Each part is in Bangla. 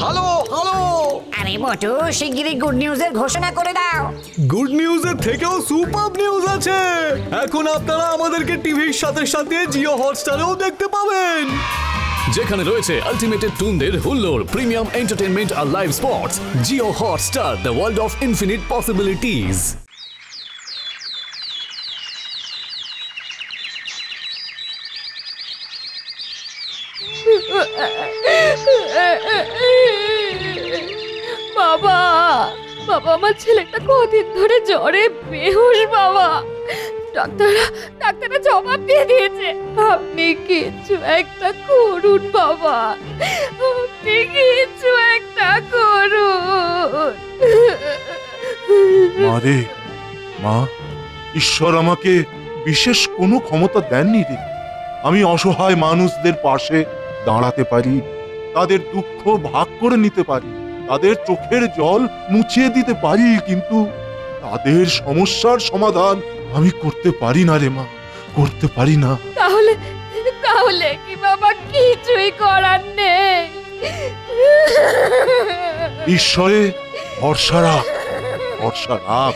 Hello hello. আরে মোটু, শিগগিরই গুড নিউজের ঘোষণা করে দাও। গুড নিউজের থেকেও সুপার নিউজ আছে। এখন আপনারা আমাদেরকে টিভির সাথে সাথে জিও হটস্টারেও দেখতে পাবেন, যেখানে রয়েছে আলটিমেটেড টুনদের হুল্লোড়, প্রিমিয়াম এন্টারটেইনমেন্ট আর live sports. Jio Hotstar, the world of infinite possibilities. বাবা, বাবা, আমার ছেলেটা কদিন ধরে জ্বরে বেহুশ বাবা। ডাক্তাররা জবাব দিয়ে দিয়েছে। আপনি কিছু একটা করুন বাবা, আপনি কিছু একটা করুন। মারে, মা, ঈশ্বর আমাকে বিশেষ কোনো ক্ষমতা দেননি রে। আমি অসহায় মানুষদের পাশে দাঁড়াতে পারি, তাদের দুঃখ ভাগ করে নিতে পারি, তাদের চোখের জল মুছিয়ে দিতে পারি, কিন্তু তাদের সমস্যার সমাধান আমি করতে পারি না রে মা, করতে পারি না। তাহলে তাহলে কি বাবা কিছুই করার নেই? ঈশ্বরে ভরসা রাখ, ভরসা রাখ,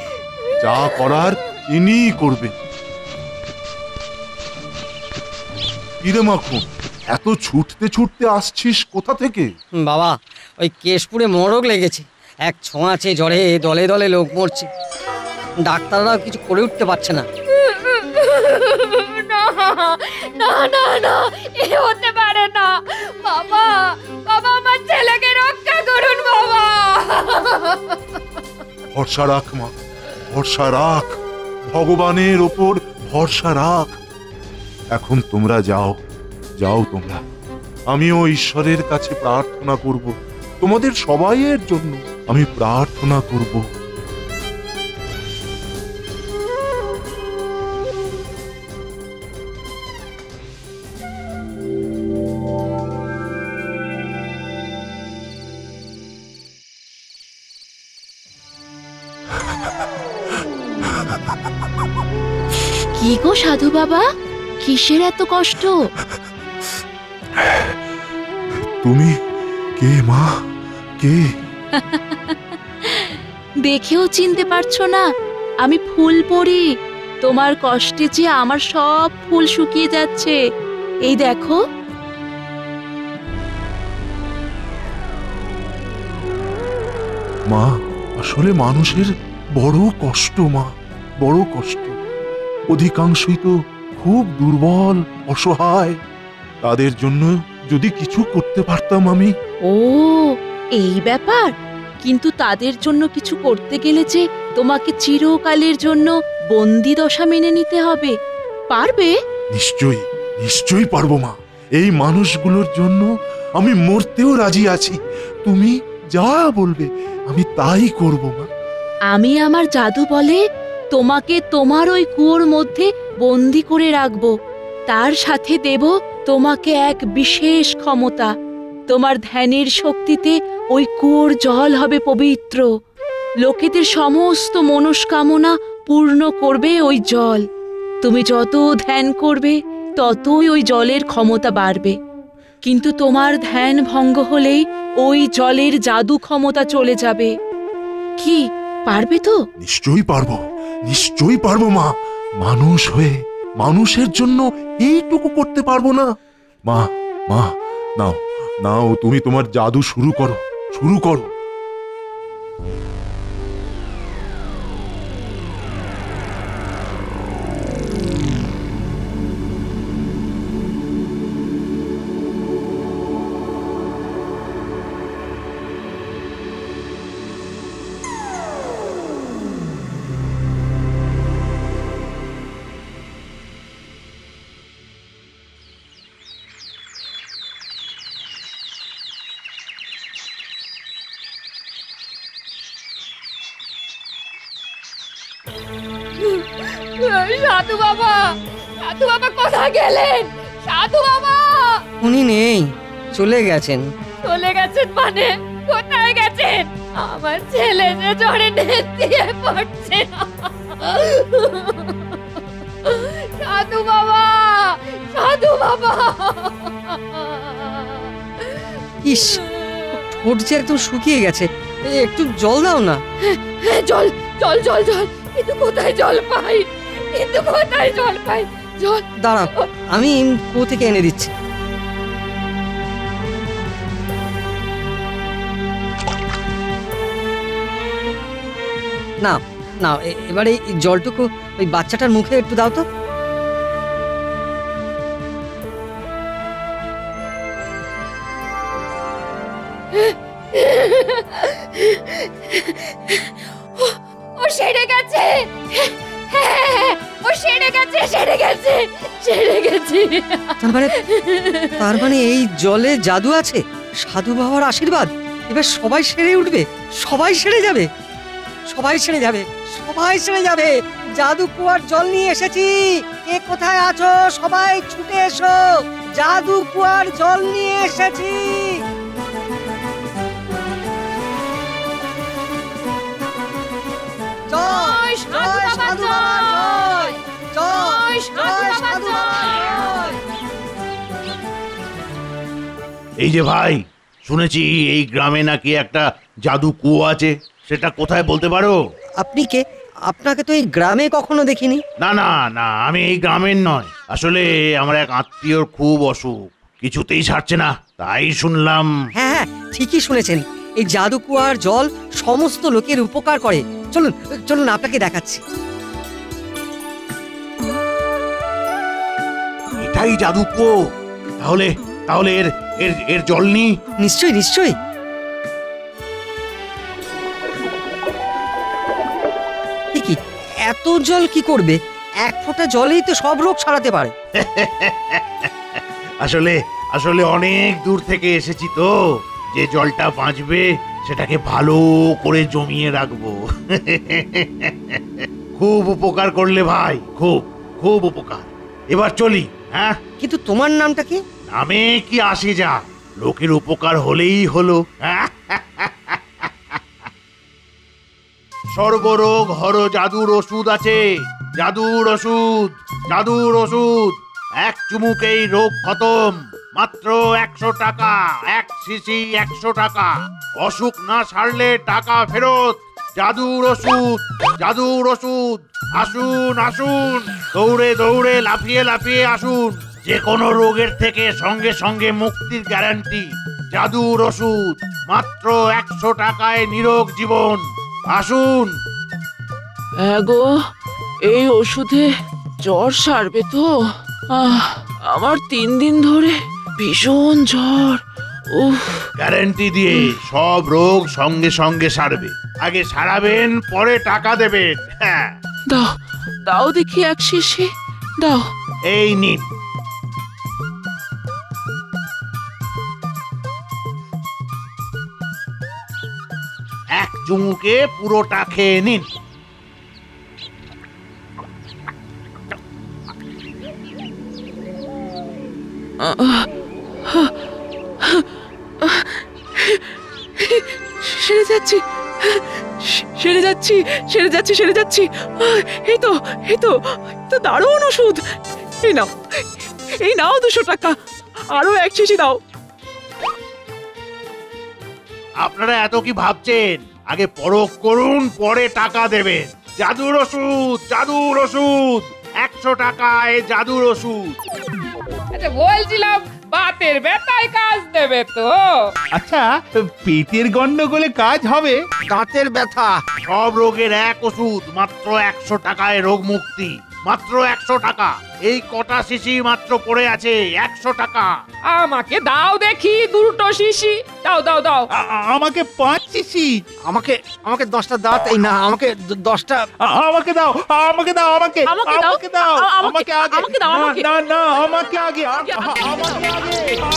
যা করার তিনিই করবেন। কিরে মাখন, এত ছুটতে ছুটতে আসছিস কোথা থেকে? বাবা, ওই কেশপুরে মরগ লেগেছে। এক ছোঁয়াচে জ্বরে দলে দলে লোক মরছে, ডাক্তাররাও কিছু করে উঠতে পারছে না। না না না না, এ হতে পারে না বাবা। বাবা, আমার ছেলেকে রক্ষা করুন বাবা। ভরসা রাখ মা, ভরসা রাখ, ভগবানের ওপর ভরসা রাখ। এখন তোমরা যাও, যাও তোমরা। আমিও ঈশ্বরের কাছে প্রার্থনা করব, তোমাদের সবাইয়ের জন্য আমি প্রার্থনা করব। কি গো সাধু বাবা, কিসের এত কষ্ট? তুমি কে মা, কে? দেখেও চিনতে পারছো না? আমি ফুল পড়ি। তোমার কষ্টে যে আমার সব ফুল শুকিয়ে যাচ্ছে, এই দেখো। মা, আসলে মানুষের বড় কষ্ট মা, বড় কষ্ট। অধিকাংশই তো খুব দুর্বল, অসহায়। তাদের জন্য যদি কিছু করতে পারতাম আমি। ও, এই ব্যাপার। কিন্তু তাদের জন্য কিছু করতে গেলে যে তোমাকে চিরকালের জন্য বন্দি দশা মেনে নিতে হবে। পারবে? নিশ্চয়ই, নিশ্চয়ই পারবো মা। এই মানুষগুলোর জন্য আমি মরতেও রাজি আছি। তুমি যা বলবে আমি তাই করব মা। আমি আমার জাদু বলে তোমাকে তোমার ওই কুয়োর মধ্যে বন্দি করে রাখবো। তার সাথে দেব তোমাকে এক বিশেষ ক্ষমতা। তোমার ধ্যানের শক্তিতে ওই কুয়োর জল হবে পবিত্র। লোকেদের সমস্ত মনস্কামনা পূর্ণ করবে ওই জল। তুমি যত ধ্যান করবে ততই ওই জলের ক্ষমতা বাড়বে। কিন্তু তোমার ধ্যান ভঙ্গ হলেই ওই জলের জাদু ক্ষমতা চলে যাবে। কি, পারবে তো? নিশ্চয়ই পারবো, নিশ্চয়ই পারবো মা। মানুষ হয়ে মানুষের জন্য এইটুকু করতে পারবো না? মা, মা, নাও, নাও, তুমি তোমার জাদু শুরু করো, শুরু করো। সাধু বাবা, সাধু বাবা কোথায় গেলেন? সাধু বাবা! উনি নেই, চলে গেছেন। চলে গেছেন মানে? কোথায় গেছেন? আমার ছেলে যে জ্বরে নেতিয়ে পড়ছে। সাধু বাবা, সাধু বাবা! ইস, ঠোঁট যে একদম শুকিয়ে গেছে, একটু জল দাও না। হ্যাঁ, জল জল জল জল, কিন্তু কোথায় জল পাই, কিন্তু কোথায় জল পাই, জল। দাঁড়াও, আমি কুয়ো থেকে এনে দিচ্ছি। না না, এবারে এই জলটুকু ওই বাচ্চাটার মুখে একটু দাও তো। ও সেরে গেছে, হ্যাঁ, ও সেরে গেছে, সেরে গেছে, সেরে গেছে। তার মানে এই জলে জাদু আছে, সাধু বাবার আশীর্বাদ। এবার সবাই সেরে উঠবে, সবাই সেরে যাবে, সবাই সেরে যাবে, সবাই সেরে যাবে। জাদু কুয়ার জল নিয়ে এসেছি, কে কোথায় আছো সবাই ছুটে এসো, জাদু কুয়ার জল নিয়ে এসেছি। জয় জয় সাধু বাবা, জয় জয় সাধু বাবা। এই যে ভাই, শুনেছি এই গ্রামে নাকি একটা জাদু কুয়ো আছে, সেটা কোথায় বলতে পারো? আপনি কে? আপনাকে তো এই গ্রামে কখনো দেখিনি। না না না, আমি এই গ্রামের নয়, আসলে আমার এক আত্মীয়র খুব অসুখ, কিছুতেই ছাড়ছে না, তাই শুনলাম। হ্যাঁ হ্যাঁ, ঠিকই শুনেছেন, এই জাদু কুয়ার জল সমস্ত লোকের উপকার করে। চলুন চলুন, আপনাকে দেখাচ্ছি। এটাই জাদু কুয়ো? তাহলে তাহলে এর এর এর জল নি? নিশ্চয়ই নিশ্চয়ই। কি এত জল কি করবে? এক ফোঁটা জলেই তো সব রোগ সারাতে পারে। আসলে আসলে অনেক দূর থেকে এসেছি তো, যে জলটা বাঁচবে সেটাকে ভালো করে জমিয়ে রাখবো। খুব উপকার করলে ভাই, খুব খুব উপকার। এবার চলি। হ্যাঁ, কিন্তু তোমার নামটা কি? নামে কি আসে যা, লোকের উপকার হলেই হলো। সর্বরোগ হর জাদুর ওষুধ আছে, জাদুর ওষুধ, জাদুর ওষুধ। এক চুমুকেই রোগ খতম, মাত্র 100 টাকা, এক শিশি 100 টাকা। অসুখ না সারলে টাকা ফেরত। জাদুর ওষুধ, জাদুর ওষুধ। আসুন আসুন, দৌড়ে দৌড়ে লাফিয়ে লাফিয়ে আসুন, যে কোনো রোগের থেকে সঙ্গে সঙ্গে মুক্তির গ্যারান্টি। জাদুর ওষুধ, মাত্র 100 টাকায় নিরোগ জীবন। আসুন। গো, এই ওষুধে জ্বর সারবে তো? আমার 3 দিন ধরে ভীষণ জ্বর। উফ, গ্যারান্টি দিয়ে সব রোগ সঙ্গে সঙ্গে সারবে। আগে সারাবেন, পরে টাকা দেবেন। হ্যাঁ, দাও দাও দেখি 1 শিশি দাও। এই নিন। এক চুমুকে পুরোটা খেয়ে নিন। সেরে যাচ্ছি, সেরে যাচ্ছি, সেরে যাচ্ছি, সেরে যাচ্ছি। এই তো এই তো দারুণ ওষুধ। এই নাও, এই নাও 200 টাকা, আরো 1 শিশি দাও। আপনারা এত কি ভাবছেন? আগে পরখ করুন, পরে টাকা দেবেন। জাদুর ওষুধ, জাদুর ওষুধ, 100 টাকায় জাদুর ওষুধ। আচ্ছা, বলছিলাম বাতের ব্যথায় কাজ দেবে তো? আচ্ছা, পেটের গন্ডগোলে কাজ হবে? দাঁতের ব্যথা, সব রোগের এক ওষুধ, মাত্র 100 টাকায় রোগ মুক্তি। মাত্র 100 টাকা। এই কটা শিশি মাত্র পড়ে আছে, 100 টাকা। আমাকে দাও দেখি 2টো শিশি, দাও দাও দাও। আমাকে 5 শিশি। আমাকে 10টা দাঁত, এই না, আমাকে 10টা। আমাকে দাও, আমাকে দাও, আমাকে আমাকে দাও, আমাকে দাও, আমাকে আগে, আমাকে দাও, আমাকে। না না, আমাকে আগে, আমাকে আগে,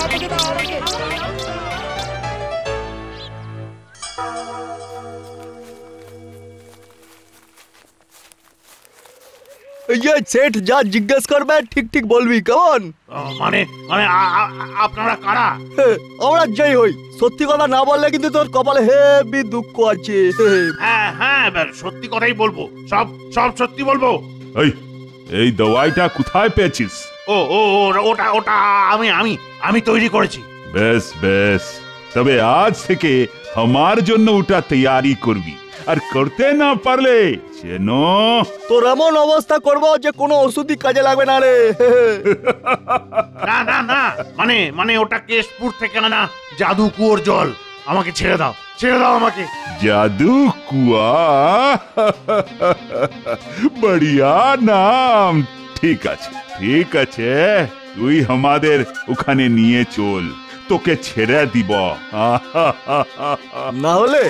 আমাকে দাও, আমাকে। ইয়ে সেট, যা জিজ্ঞেস করবে ঠিক ঠিক বলবি, কেমন? মানে মানে আপনারা কারা? আমরা জয় হই। সত্যি কথা না বললে কিন্তু তোর কপালে হেবি দুঃখ আছে। হ্যাঁ হ্যাঁ, সত্যি কথাই বলবো, সব সব সত্যি বলবো। এই দওয়াইটা কোথায় পেয়েছিস? ও ও ওটা ওটা আমি আমি আমি তৈরি করেছি। বেশ বেশ, তবে আজ থেকে আমার জন্য ওটা তৈয়ারি করবি, আর করতে না পারলে যেন তোর এমন অবস্থা করবো যে কোনো ওষুধই কাজে লাগবে না রে। না না না, মানে ওটা কেশপুর থেকে আনা জাদু কুয়োর জল। আমাকে ছেড়ে দাও, ছেড়ে দাও আমাকে। জাদু কুয়া, বড়িয়া নাম। ঠিক আছে, ঠিক আছে, তুই আমাদের ওখানে নিয়ে চল, তোকে ছেড়ে দিব। না হলে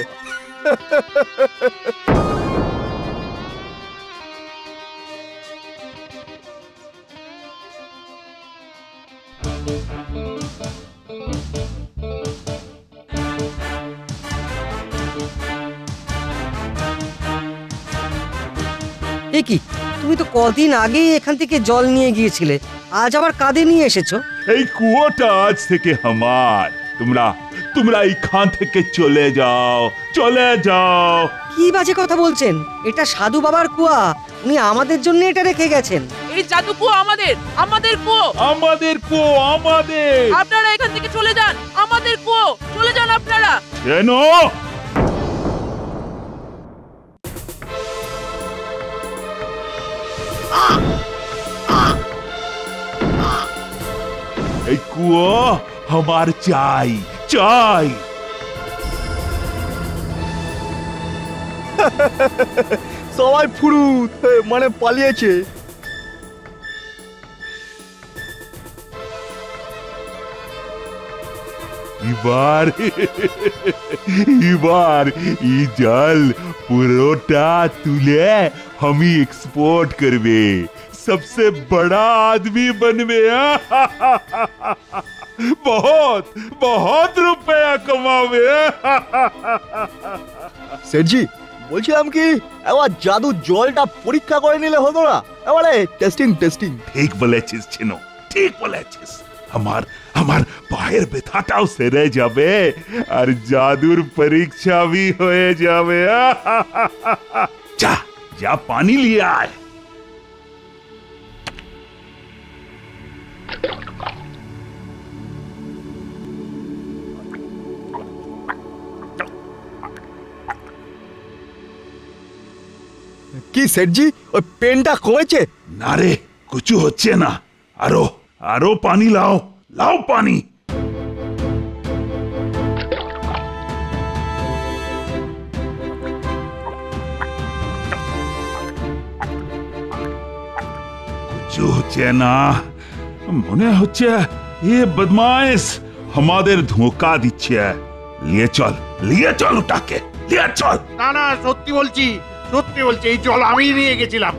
এ কি, তুমি তো কদিন আগেই এখান থেকে জল নিয়ে গিয়েছিলে, আজ আবার কাঁধে নিয়ে এসেছো? এই কুয়োটা আজ থেকে আমার। তোমরা এইখান থেকে চলে যাও, চলে যাও। কি বাজে কথা বলছেন? এটা সাধু বাবার কুয়া, উনি আমাদের জন্য এটা রেখে গেছেন। এই জাদু কুয়ো আমাদের, আমাদের কুয়ো, আমাদের কুয়ো, আমাদের। আপনারা এখান থেকে চলে যান, আমাদের কুয়ো, চলে যান আপনারা। কেন? এই কুয়ো আমার চাই, চাই। সবাই ফুরুত, মানে পালিয়েছে। এবার এই জল পুরোটা তুলে हम ही एक्सपोर्ट करवे, सबसे बड़ा आदमी बनवे। बहुत बहुत रुपया कमावे। সেটজি, বলছিলাম কি এবার জাদু জলটা পরীক্ষা করে নিলে হতো না? এবারে টেস্টিং। ঠিক বলেছিস চিনো, ঠিক বলেছিস। আমার পায়ের ব্যথাটাও সেরে যাবে আর জাদুর পরীক্ষা भी হয়ে যাবে। যা পানি নিয়ে আয়। কি সেটজি, ওই পেনটা কমেছে? না রে, কিছু হচ্ছে না। আরো পানি লাও, লাও পানি। কিছু হচ্ছে না, মনে হচ্ছে এ বদমাইশ আমাদের ধোঁকা দিচ্ছে। নিয়ে চল ওটাকে, নিয়ে চল। না না, সত্যি বলছি, এই জল আমি নিয়ে গেছিলাম।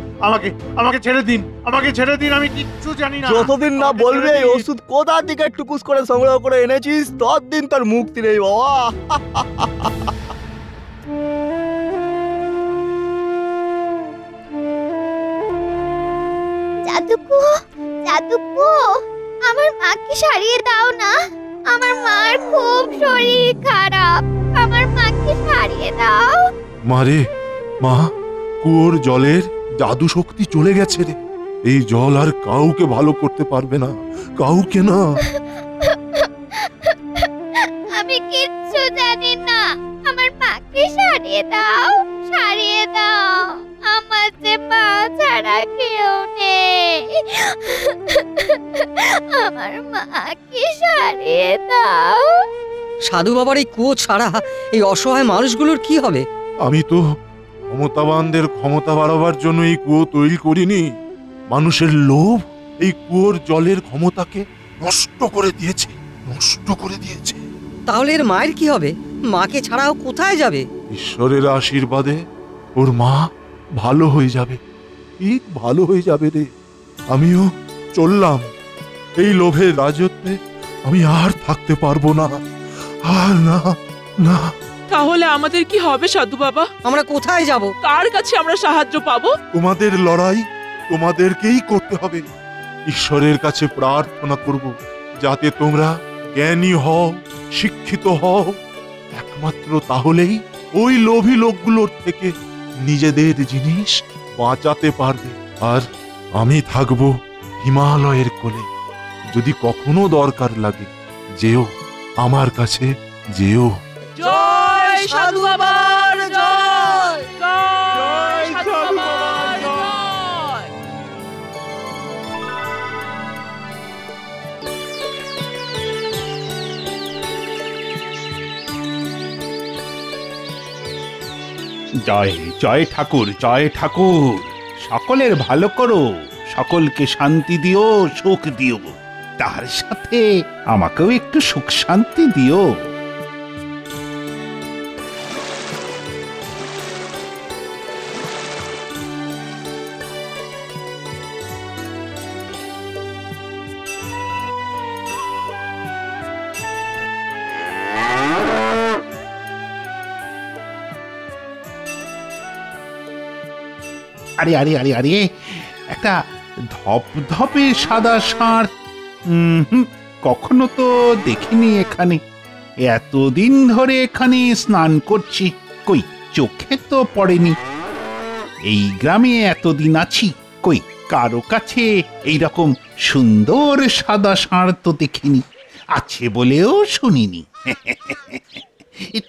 আমাকে ছেড়ে দিন, আমি কিচ্ছু জানি না। যতদিন না বলবে এই ওষুধ কোথা থেকে টুকুস করে সংগ্রহ করে এনেছিস, ততদিন তোর মুক্তি নেই বাবা। জাদুকু, আমার মাকে সারিয়ে দাও না, আমার মার খুব শরীর খারাপ, আমার মাকে সারিয়ে দাও। মারে, মা, কুয়োর জলের জাদু শক্তি চলে গেছে রে। এই জল আর কাউকে ভালো করতে পারবে না, কাউকে না। আমি কিচ্ছু জানি না, আমার মাকে সারিয়ে দাও। আমার যে মা ছাড়া কেউ নেই, আমার মাকে সারিয়ে দাও। সাধু বাবার এই কুয়ো ছাড়া এই অসহায় মানুষগুলোর কি হবে? আমি তো ক্ষমতাবানদের ক্ষমতা বাড়াবার জন্য এই কুয়ো তৈরি করিনি। মানুষের লোভ এই কুয়োর জলের ক্ষমতাকে নষ্ট করে দিয়েছে। তাহলে এর মায়ের কি হবে? মাকে ছাড়াও কোথায় যাবে? ঈশ্বরের আশীর্বাদে ওর মা ভালো হয়ে যাবে, ঠিক ভালো হয়ে যাবে রে। আমিও চললাম। এই লোভের রাজত্বে আমি আর থাকতে পারবো না, আর না। তাহলে আমাদের কি হবে সাধু বাবা? আমরা কোথায় যাব? কার কাছে আমরা সাহায্য পাবো? তোমাদের লড়াই তোমাদেরকেই করতে হবে। ঈশ্বরের কাছে প্রার্থনা করব যাতে তোমরা জ্ঞানী হও, শিক্ষিত হও। একমাত্র তাহলেই ওই লোভী লোকগুলোর থেকে নিজেদের জিনিস বাঁচাতে পারবে। আর আমি থাকবো হিমালয়ের কোলে। যদি কখনো দরকার লাগে যেও আমার কাছে যেও। জয় সাধু বাবার জয়, জয় সাধু বাবার জয়। জয় জয় ঠাকুর, জয় ঠাকুর। সকলের ভালো করো, সকলকে শান্তি দিও, সুখ দিও, তার সাথে আমাকেও একটু সুখ শান্তি দিও। আরে আরে আরে আরে, একটা ধপধপে সাদা ষাঁড় কখনো তো দেখিনি এখানে। এতদিন ধরে এখানে স্নান করছি, কই চোখে তো পড়েনি। এই গ্রামে এতদিন আছি, কই কারো কাছে এইরকম সুন্দর সাদা ষাঁড় তো দেখিনি, আছে বলেও শুনিনি।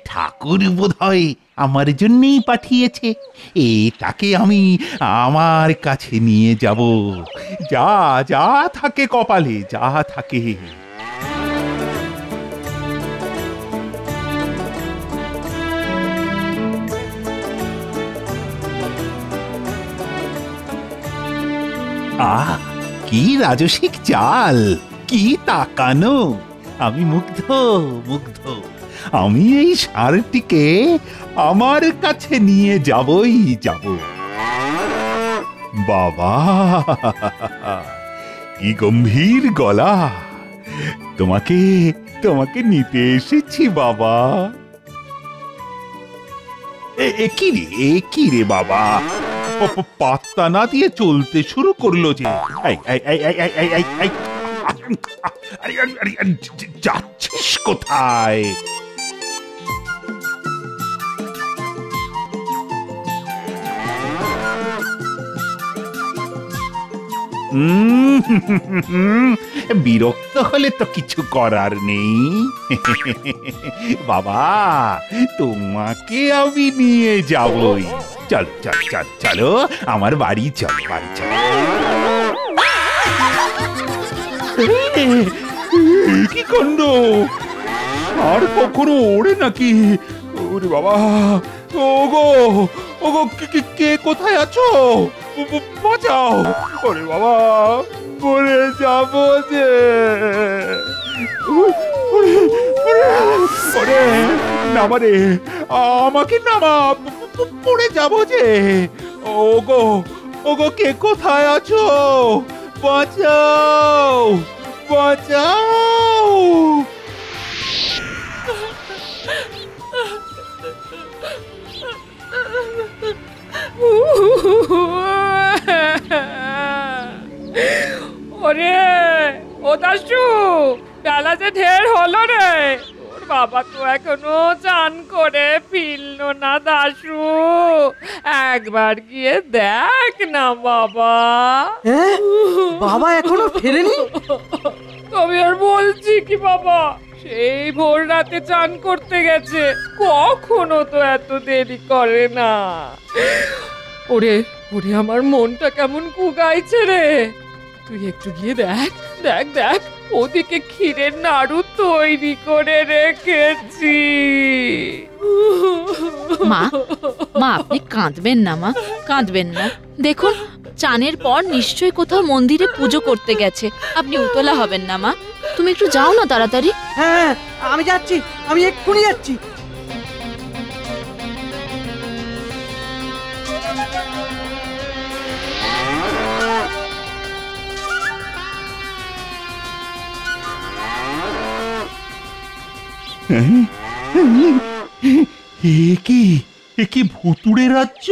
ঠাকুর বোধহয় আমার জন্যই পাঠিয়েছে, এটাকে আমি আমার কাছে নিয়ে যাব। যা যা থাকে কপালে, যা থাকে। আহ, কি রাজসিক চাল, কি তাকানো! আমি মুগ্ধ মুগ্ধ। আমি এই ষাঁড়টিকে আমার কাছে নিয়ে যাবই যাব। বাবা, কি গম্ভীর গলা! তোমাকে তোমাকে নিতে এসেছি বাবা। কি রে বাবা, পাত্তা না দিয়ে চলতে শুরু করলো যে। যাচ্ছিস কোথায়? বিরক্ত হলে তো কিছু করার নেই বাবা, তোমাকে আমি নিয়ে যাবই। চলো চলো চলো চলো, আমার বাড়ি চলো, বাড়ি চলো। কি কাণ্ড! আর কখনো ওড়ে নাকি? ওরে বাবা, ওগো ওগো, কে কোথায় আছো? বাঁচাও! ওরে বাবা, পড়ে যাবো যে। নামা রে, আমাকে নামা, পড়ে যাবো যে। ওগো ওগো, কে কোথায় আছো? বাঁচাও বাঁচাও! ওরে ও দাশু, বেলা যে ঢের হলো রে। তোর বাবা তো এখনো চান করে ফিরলো না দাশু, একবার গিয়ে দেখ না বাবা। বাবা এখনো ফেরেনি? তবে আর বলছি কি বাবা, সেই ভোর রাতে চান করতে গেছে, কখনো তো এত দেরি করে না। ওরে ওরে, আমার মনটা কেমন কুগাইছে রে। তুই একটু গিয়ে দেখ দেখ দেখ, ওদিকে ক্ষীরের নাড়ু তৈরি করে রেখেছি। মা মা, আপনি কাঁদবেন না মা, কাঁদবেন না। দেখুন, চানের পর নিশ্চয়ই কোথাও মন্দিরে পুজো করতে গেছে, আপনি উতলা হবেন না মা। তুমি একটু যাও না তাড়াতাড়ি। হ্যাঁ, আমি যাচ্ছি, আমি এক্ষুনি যাচ্ছি। এ কি ভুতুড়ে রাজ্য,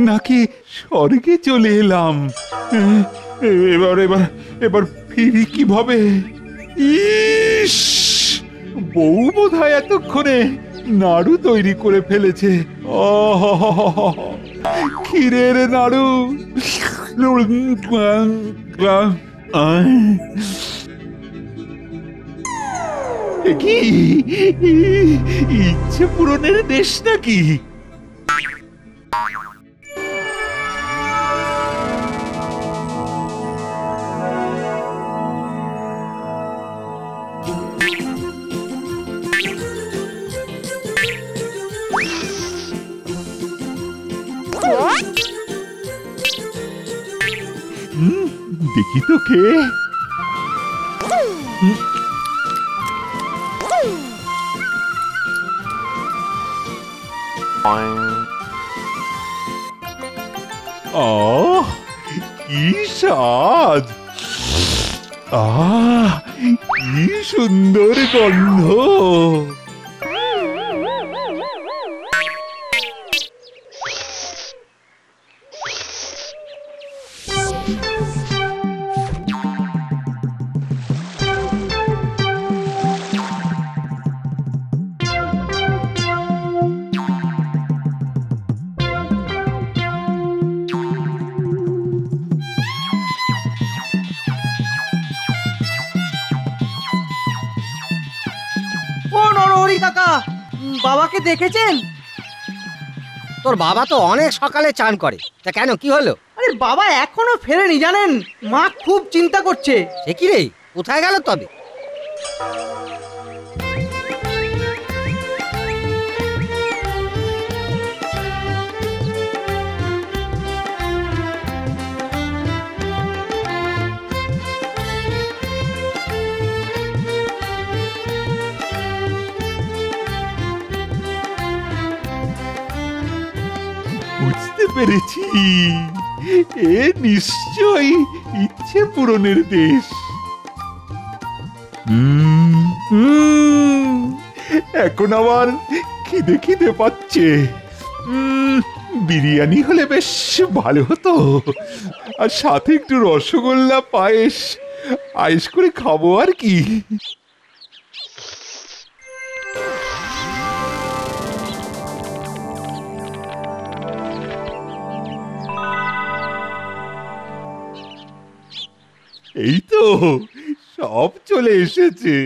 নাকি স্বর্গে চলে এলাম? এবার এবার এবার ফিরি কিভাবে? ইস, বউ বোধহয় এতক্ষণে নাড়ু তৈরি করে ফেলেছে। ক্ষীরের নাড়ু। কি ইচ্ছে পূরণের দেশ নাকি? দেখি তো কে? কি স্বাদ! কি সুন্দর গন্ধ! কাকা, বাবাকে দেখেছেন? তোর বাবা তো অনেক সকালে চান করে, তা কেন, কি হলো? আরে বাবা এখনো ফেরেনি জানেন, মা খুব চিন্তা করছে। সে কি রে, কোথায় গেল তবে? বুঝতে পেরেছি, এ নিশ্চয়ই ইচ্ছে পূরণের দেশ। এখন আবার খিদে খিদে পাচ্ছে। বিরিয়ানি হলে বেশ ভালো হতো, আর সাথে একটু রসগোল্লা পায়েস আয়েশ করে খাবো আর কি। এই তো সব চলে এসেছে।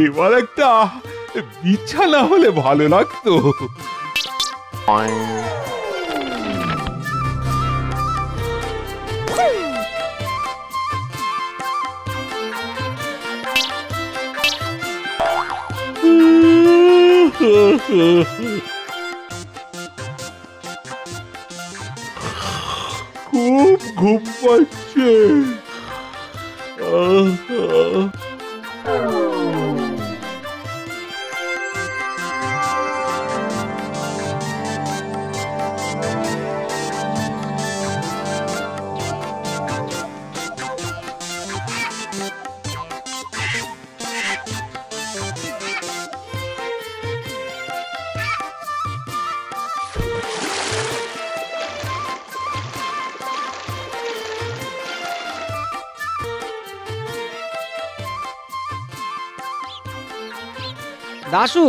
এবার একটা বিছানা হলে ভালো লাগতো। খুব ঘুম পাচ্ছে। দাশু,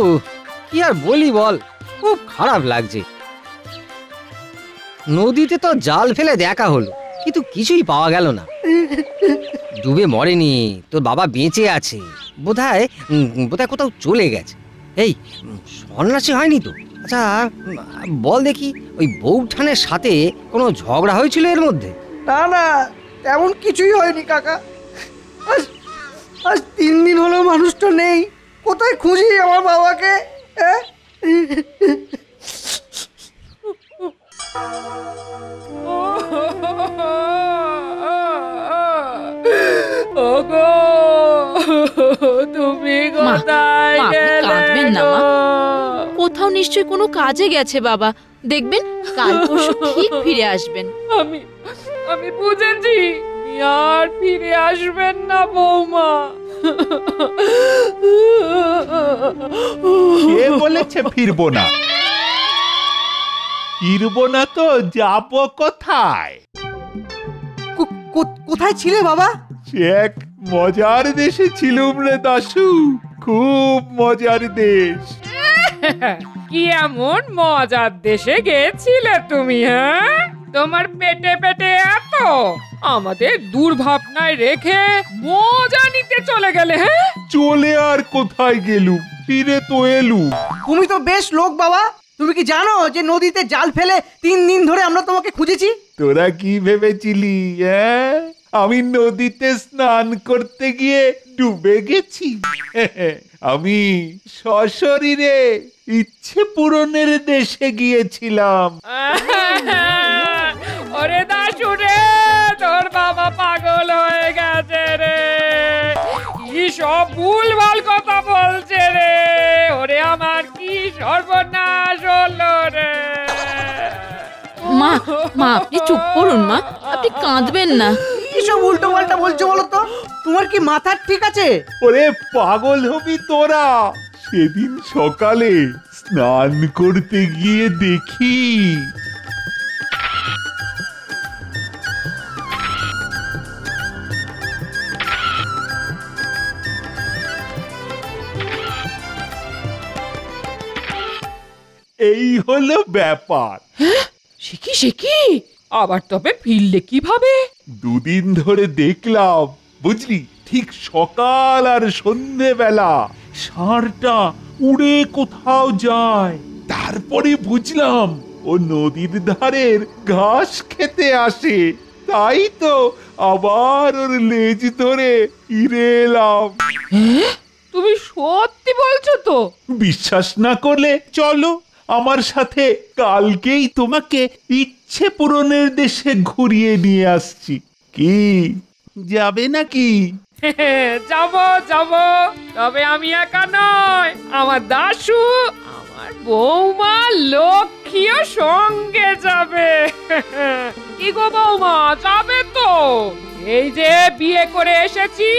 কি আর বলি বল, খুব খারাপ লাগছে। নদীতে তো জাল ফেলে দেখা হলো, কিন্তু কিছুই পাওয়া গেল না। ডুবে মরেনি, তোর বাবা বেঁচে আছে, বোধহয় কোথাও চলে গেছে। এই সন্ন্যাসী হয়নি তো? আচ্ছা বল দেখি, ওই বউঠানের সাথে কোনো ঝগড়া হয়েছিল এর মধ্যে? না না, তেমন কিছুই হয়নি কাকা। আজ 3 দিন হলো মানুষটা নেই, কোথায় খুঁজি আমার বাবাকে? ওগো, তুমি কোথায় কাঁদবেন না মা, কোথাও নিশ্চয়ই কোনো কাজে গেছে বাবা, দেখবেন কাল পরশু ঠিক ফিরে আসবেন। আমি বুঝেছি, আর ফিরে আসবেন না বৌমা। কে বলেছে ফিরবো না? ফিরবো না তো যাবো কোথায়? কোথায় ছিলে বাবা? সে এক মজার দেশে ছিলুম রে দাশু, খুব মজার দেশ। কি এমন মজার দেশে গেছিলে তুমি? হ্যাঁ, তোমার পেটে পেটে এত, আমাদের দুর্ভাবনায় রেখে মজা নিতে চলে গেলে। হ্যাঁ, চলে আর কোথায় গেলুম, ফিরে তো এলুম। তুমি তো বেশ লোক বাবা। তুমি কি জানো যে নদীতে জাল ফেলে 3 দিন ধরে আমরা তোমাকে খুঁজেছি? তোরা কি ভেবেছিলি আমি নদীতে স্নান করতে গিয়ে ডুবে গেছি? আমি সশরীরে ইচ্ছে পূরণের দেশে গিয়েছিলাম। ওরে দাশু রে, তোর বাবা পাগল হয়ে গেছে রে, কি সব ভুলভাল কথা বলছে রে। ওরে আমার কি সর্বনাশ হলো রে। মা, মা আপনি চুপ করুন মা, আপনি কাঁদবেন না। কি সব উল্টো পাল্টা বলছো বলো তো? তোমার কি মাথা ঠিক আছে? ওরে পাগল হবি তোরা। সেদিন সকালে স্নান করতে গিয়ে দেখি এই হলো ব্যাপার। সে কি আবার তবে ফিরলে কিভাবে? 2 দিন ধরে দেখলাম, বুঝলি, ঠিক সকাল আর সন্ধেবেলা ষাঁড়টা উড়ে কোথাও যায়। তারপরে বুঝলাম ও নদীর ধারের ঘাস খেতে আসে। তাই তো আবার ওর লেজ ধরে ফিরে এলাম। তুমি সত্যি বলছো তো? বিশ্বাস না করলে চলো আমার সাথে, কালকেই তোমাকে ইচ্ছে পূরণের দেশে ঘুরিয়ে নিয়ে আসছি। কি যাবে নাকি? যাব যাব, তবে আমি একা নয়, আমার দাশু, আমার বৌমা লক্ষ্মীও সঙ্গে যাবে। কি গো বৌমা, যাবে তো? এই যে বিয়ে করে এসেছি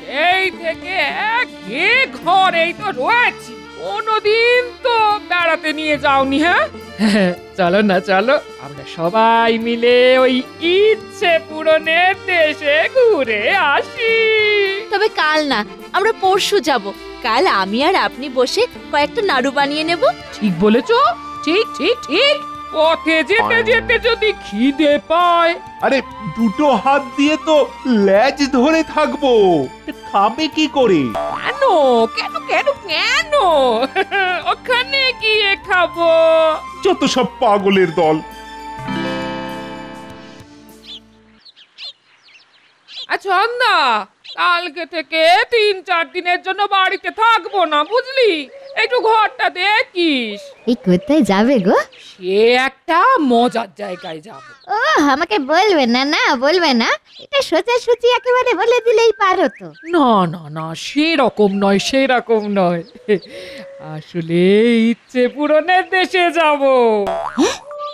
সেই থেকে একে ঘরেই তো রয়েছি, কোনদিন তো বেড়াতে নিয়ে যাওনি। হ্যাঁ, চলো না চলো, আমরা সবাই মিলে ওই ইচ্ছে পূরণের দেশে ঘুরে আসি। তবে কাল না, আমরা পরশু যাব। কাল আমি আর আপনি বসে কয়েকটা নাড়ু বানিয়ে নেব। ঠিক বলেছো, ঠিক ঠিক ঠিক। পথে যেতে যেতে যদি খিদে পায়, আরে 2 হাত দিয়ে তো লেজ ধরে থাকবো, খাবে কি করে? কেন কেন কেন কেন? ওখানে গিয়ে খাবো। যত সব পাগলের দল। আচ্ছা না, কালকে থেকে 3-4 দিনের জন্য বাড়িতে থাকবো না, বুঝলি? একটু ঘরটা দেখিস। এই কোথায় যাবে গো? সে একটা মজার জায়গায় যাব। ও আমাকে বলবে না, না বলবে না, এটা সোজাসুজি একেবারে বলে দিলেই পারো তো। না না না, সেরকম নয়, সেরকম নয়। আসলে ইচ্ছে পূরণের দেশে যাব।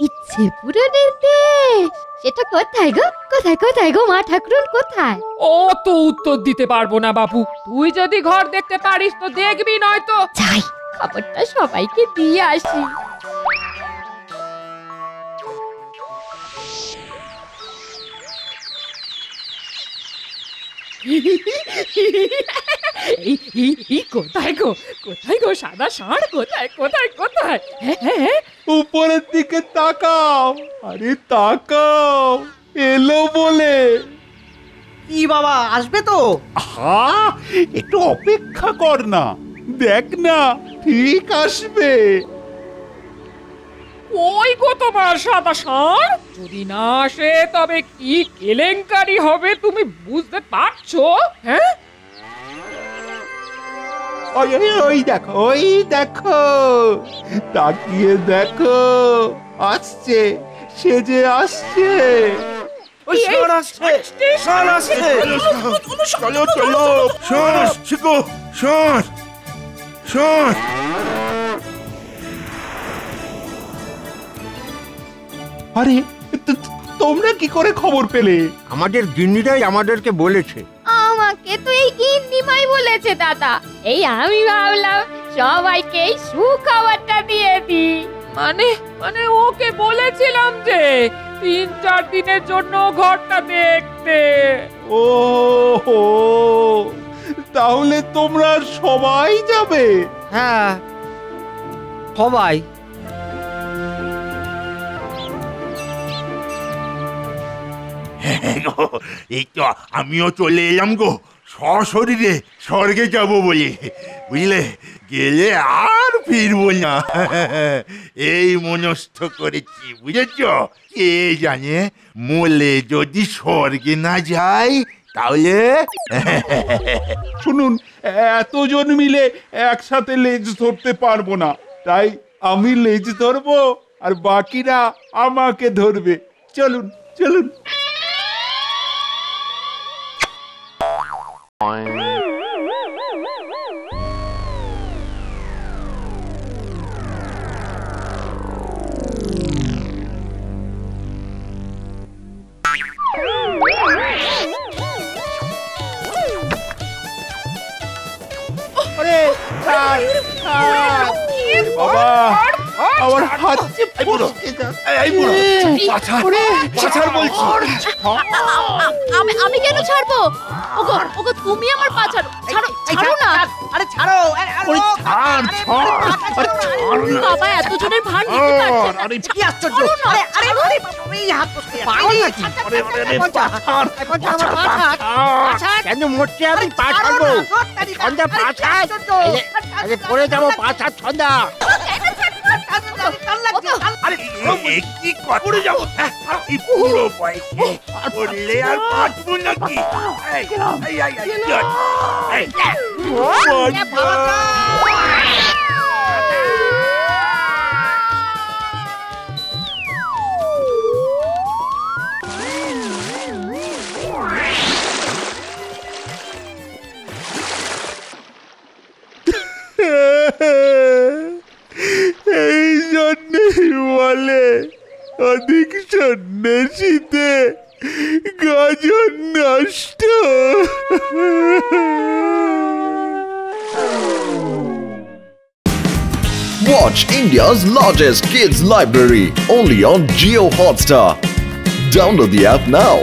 ইচ্ছে পূরণের দেশ? সেটা কোথায় গো? কোথায় কোথায় গো মা ঠাকুরন, কোথায়? অত উত্তর দিতে পারবো না বাপু, তুই যদি ঘর দেখতে পারিস তো দেখবি, নয় তো যাই খবরটা সবাইকে দিয়ে আসি। কোথায় গো, কোথায় গো সাদা ষাঁড়, কোথায় কোথায় কোথায়? উপরের দিকে তাকাও, আরে তাকাও, এলো বলে। কি বাবা, আসবে তো? হ্যাঁ, একটু অপেক্ষা কর না, দেখ না ঠিক আসবে। ওই গো তোমার সাদা ষাঁড়, যদি না আসে তবে কি কেলেঙ্কারি হবে তুমি বুঝতে পারছো? হ্যাঁ, ওই ওই ওই দেখো, ওই দেখো, তাকিয়ে দেখো, আসছে, সেজে আসছে। ওই ষাঁড় আসছে, ষাঁড় আসছে। চলো চলো, ষাঁড় আসছে গো, ষাঁড় ষাঁড়। আরে তোমরা কি করে খবর পেলে? আমাদের গিন্নিরাই আমাদেরকে বলেছে। আমাকে তো এই গিন্নিমাই বলেছে দাদা। এই আমি ভাবলাম সবাইকে এই সুখবরটা দিয়ে দিই। মানে মানে ওকে বলেছিলাম যে 3-4 দিনের জন্য ঘরটা দেখতে, ও ও হো, তাহলে তোমরা সবাই যাবে? হ্যাঁ, সবাই। এই তো আমিও চলে এলাম গো, সশরীরে স্বর্গে যাব বলে, বুঝলে, গেলে আর ফিরবো না। এই মনস্থ করেছি, বুঝেছ? কে জানে, মলে যদি স্বর্গে না যাই তাহলে। শুনুন, এতজন মিলে একসাথে লেজ ধরতে পারবো না, তাই আমি লেজ ধরবো আর বাকিরা আমাকে ধরবে। চলুন চলুন। বাবা, আমার হাত আমি কেন ছাড়বো? ওগো ওগো, তুমি আমার পা ছাড়ো, ছাড়ো ছাড়ো না। আরে ছাড়ো, বাবা এত জনের ভার নিতে পারছে না। কি আশ্চর্য! আরে আরে আরে এই হাত পাগল নাকি? কেন মরছে? আমি পা ছাড়বো, সন্ধ্যা পা ছাড়, পড়ে যাবো, পা ছাড় সন্ধ্যা। কি করে যাবো এই পুরো বয়সে? বললে আর বাঁচবো নাকি? এই জন্যই বলে অধিক সন্ন্যাসীতে গাজন নষ্ট। Watch India's largest kids library only on Jio Hotstar. Download the app now.